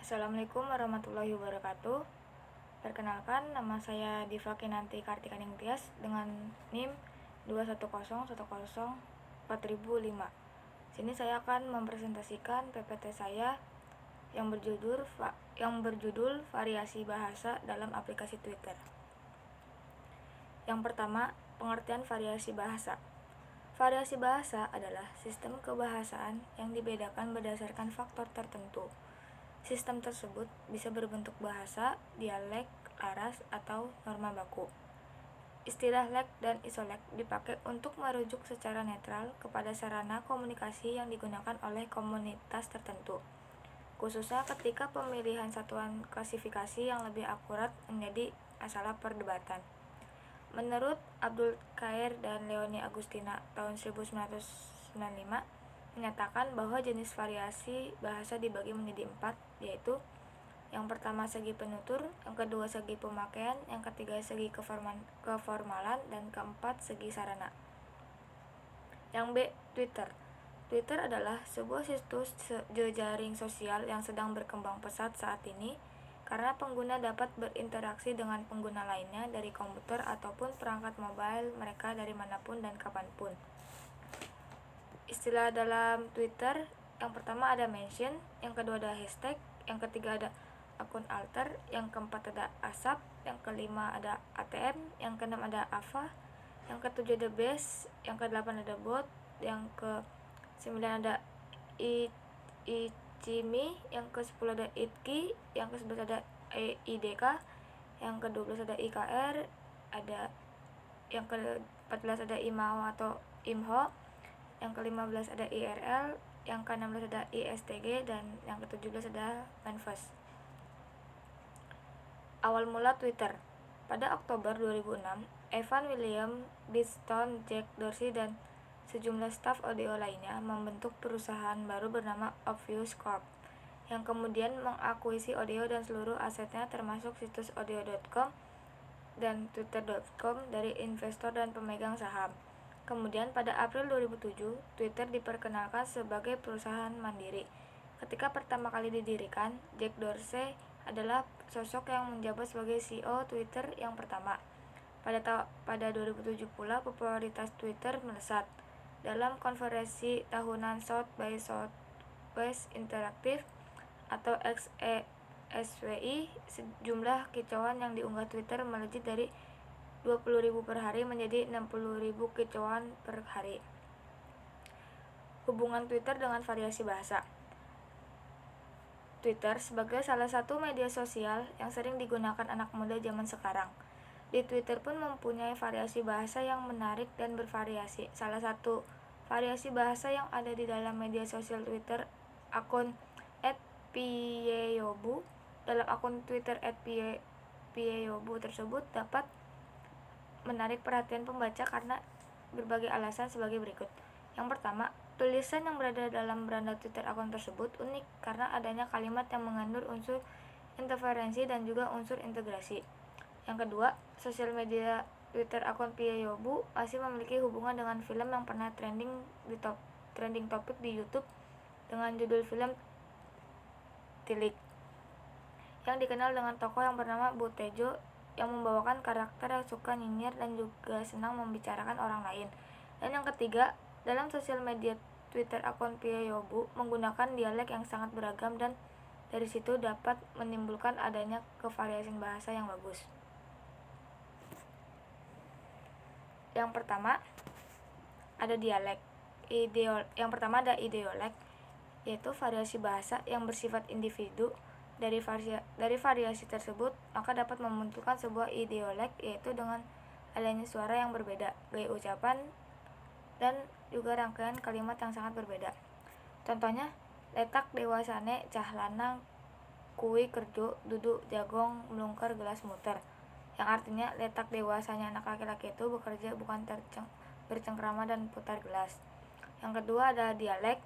Assalamualaikum warahmatullahi wabarakatuh. Perkenalkan, nama saya Diva Kinanti Kartikaning Tias dengan NIM 210104005. Sini saya akan mempresentasikan PPT saya yang berjudul variasi bahasa dalam aplikasi Twitter. Yang pertama, pengertian variasi bahasa. Variasi bahasa adalah sistem kebahasaan yang dibedakan berdasarkan faktor tertentu. Sistem tersebut bisa berbentuk bahasa, dialek, laras, atau norma baku. Istilah lek dan isolek dipakai untuk merujuk secara netral kepada sarana komunikasi yang digunakan oleh komunitas tertentu, khususnya ketika pemilihan satuan klasifikasi yang lebih akurat menjadi masalah perdebatan. Menurut Abdul Khair dan Leonie Agustina tahun 1995, menyatakan bahwa jenis variasi bahasa dibagi menjadi 4, yaitu yang pertama segi penutur, yang kedua segi pemakaian, yang ketiga segi keformalan, dan keempat segi sarana. Yang B, Twitter. Twitter adalah sebuah situs jejaring sosial yang sedang berkembang pesat saat ini karena pengguna dapat berinteraksi dengan pengguna lainnya dari komputer ataupun perangkat mobile mereka dari manapun dan kapanpun. Istilah dalam Twitter, yang pertama ada mention, yang kedua ada hashtag, yang ketiga ada akun alter, yang keempat ada asap, yang kelima ada ATM, yang keenam ada AVA, yang ketujuh ada base, yang kedelapan ada bot, yang ke-9 ada ichimi, yang ke-10 ada itki, yang ke-11 ada idk, yang ke-12 ada IKR, ada yang ke-14 ada imao atau imho, yang ke-15 ada IRL, yang ke-16 ada ISTG, dan yang ke-17 ada manifest. Awal mula Twitter. Pada Oktober 2006, Evan William Bridgestone, Jack Dorsey, dan sejumlah staf audio lainnya membentuk perusahaan baru bernama Obvious Corp, yang kemudian mengakuisisi audio dan seluruh asetnya termasuk situs audio.com dan twitter.com dari investor dan pemegang saham. Kemudian pada April 2007, Twitter diperkenalkan sebagai perusahaan mandiri. Ketika pertama kali didirikan, Jack Dorsey adalah sosok yang menjabat sebagai CEO Twitter yang pertama. Pada 2007 pula popularitas Twitter melesat. Dalam konferensi tahunan South by Southwest Interactive atau XSWI, sejumlah kicauan yang diunggah Twitter melejit dari 20.000 per hari menjadi 60.000 kicauan per hari. Hubungan Twitter dengan variasi bahasa. Twitter sebagai salah satu media sosial yang sering digunakan anak muda zaman sekarang. Di Twitter pun mempunyai variasi bahasa yang menarik dan bervariasi. Salah satu variasi bahasa yang ada di dalam media sosial Twitter, akun @piyeyobu. Dalam akun Twitter @piyeyobu tersebut dapat menarik perhatian pembaca karena berbagai alasan sebagai berikut. Yang pertama, tulisan yang berada dalam beranda Twitter akun tersebut unik karena adanya kalimat yang mengandung unsur interferensi dan juga unsur integrasi. Yang kedua, sosial media Twitter akun Piyeyobu masih memiliki hubungan dengan film yang pernah trending topik di YouTube dengan judul film Tilik, yang dikenal dengan tokoh yang bernama Butejo, yang membawakan karakter yang suka nyinyir dan juga senang membicarakan orang lain. Dan yang ketiga, dalam sosial media Twitter akun Piyeyobu menggunakan dialek yang sangat beragam dan dari situ dapat menimbulkan adanya kevariasian bahasa yang bagus. Yang pertama ada dialek. Yang pertama ada ideolek, yaitu variasi bahasa yang bersifat individu. Dari variasi tersebut, maka dapat membentukkan sebuah ideolek, yaitu dengan adanya suara yang berbeda, gaya ucapan, dan juga rangkaian kalimat yang sangat berbeda. Contohnya, letak dewasane cah lanang kui kerjo duduk jagong melungker gelas muter, yang artinya letak dewasanya anak laki-laki itu bekerja bukan bercengkrama dan putar gelas. Yang kedua ada dialek,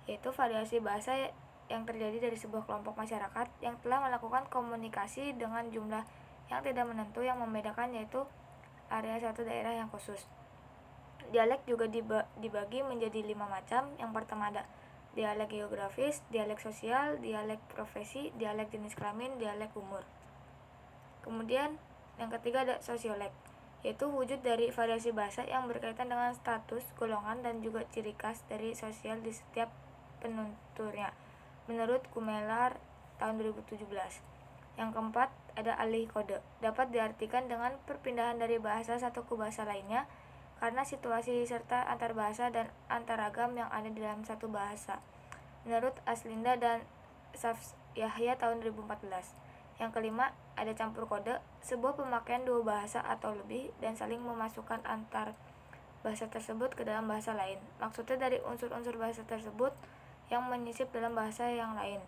yaitu variasi bahasa yang terjadi dari sebuah kelompok masyarakat yang telah melakukan komunikasi dengan jumlah yang tidak menentu yang membedakan, yaitu area satu daerah yang khusus. Dialek juga dibagi menjadi 5 macam. Yang pertama ada dialek geografis, dialek sosial, dialek profesi, dialek jenis kelamin, dialek umur. Kemudian yang ketiga ada sosiolek, yaitu wujud dari variasi bahasa yang berkaitan dengan status, golongan, dan juga ciri khas dari sosial di setiap penuturnya, menurut Gumelar tahun 2017. Yang keempat ada alih kode, dapat diartikan dengan perpindahan dari bahasa satu ke bahasa lainnya karena situasi serta antar bahasa dan antaragam yang ada di dalam satu bahasa, menurut Aslinda dan Safs Yahya tahun 2014. Yang kelima ada campur kode, sebuah pemakaian dua bahasa atau lebih dan saling memasukkan antar bahasa tersebut ke dalam bahasa lain. Maksudnya dari unsur-unsur bahasa tersebut yang menyisip dalam bahasa yang lain,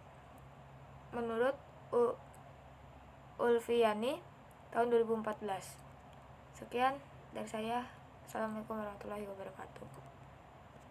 menurut Ulfiani tahun 2014. Sekian dari saya. Assalamualaikum warahmatullahi wabarakatuh.